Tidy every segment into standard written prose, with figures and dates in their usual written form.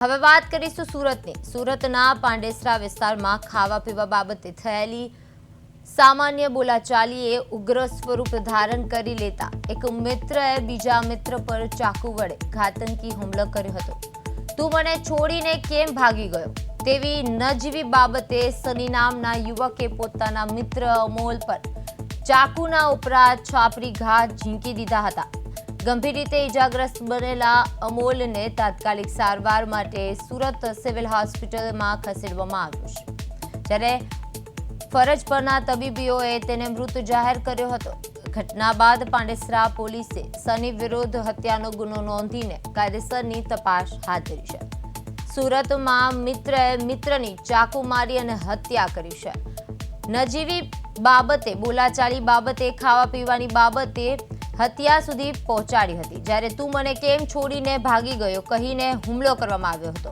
હવે વાત કરીશું સુરતની। સુરતના પાંડેસરા વિસ્તારમાં ખાવા પીવા બાબતે થયેલી સામાન્ય બોલાચાલીએ ઉગ્ર સ્વરૂપ ધારણ કરી લેતા એક મિત્રએ બીજા મિત્ર પર ચાકુ વડે ઘાતકી હુમલો કર્યો હતો। તું મને છોડીને કેમ ભાગી ગયો તેવી નજીવી બાબતે સની નામના યુવકે પોતાના મિત્ર અમોલ પર ચાકુના ઉપરાંત છાપરી ઘા ઝીંકી દીધા હતા। ગંભીર રીતે ઇજાગ્રસ્ત બનેલા અમોલને તાત્કાલિક સારવાર માટે સુરત સિવિલ હોસ્પિટલમાં ખસેડવામાં આવ્યો છે, જ્યારે ફરજ પરના તબીબોએ તેને મૃત જાહેર કર્યો હતો। ઘટના બાદ પાંડેસરા પોલીસે સની વિરુદ્ધ હત્યાનો ગુનો નોંધીને કાયદેસરની તપાસ હાથ ધરી છે। સુરતમાં મિત્રએ મિત્રની ચાકુ મારી અને હત્યા કરી છે। નજીવી બાબતે બોલાચાલી બાબતે ખાવા પીવાની બાબતે હત્યા સુધી પહોંચાડી હતી, જ્યારે તું મને કેમ છોડીને ભાગી ગયો કહીને હુમલો કરવામાં આવ્યો હતો।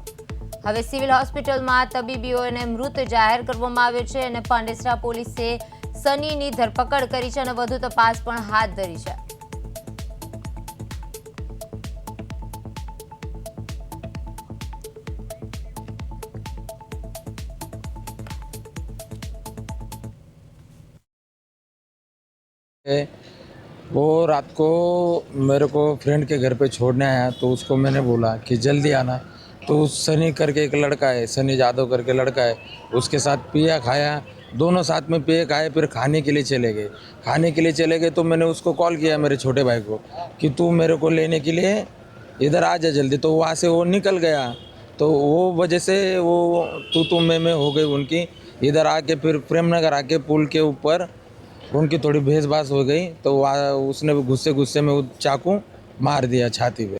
હવે સિવિલ હોસ્પિટલમાં તબીબોને મૃત જાહેર કરવામાં આવ્યો છે અને પાંડેસરા પોલીસે સનીની ધરપકડ કરી છે અને વધુ તપાસ પણ હાથ ધરી છે। वो रात को मेरे को फ्रेंड के घर पे छोड़ने आया, तो उसको मैंने बोला कि जल्दी आना। तो सनी करके एक लड़का है, सनी यादव करके लड़का है, उसके साथ पिया खाया, दोनों साथ में पिए खाए, फिर खाने के लिए चले गए। खाने के लिए चले गए तो मैंने उसको कॉल किया मेरे छोटे भाई को कि तू मेरे को लेने के लिए इधर आ जा जल्दी। तो वहाँ से वो निकल गया, तो वो वजह से वो तू मैं हो गई उनकी। इधर आके फिर प्रेमनगर आके पुल के ऊपर उनकी थोड़ी बहसबास हो गई, तो उसने गुस्से में चाकू मार दिया छाती पे।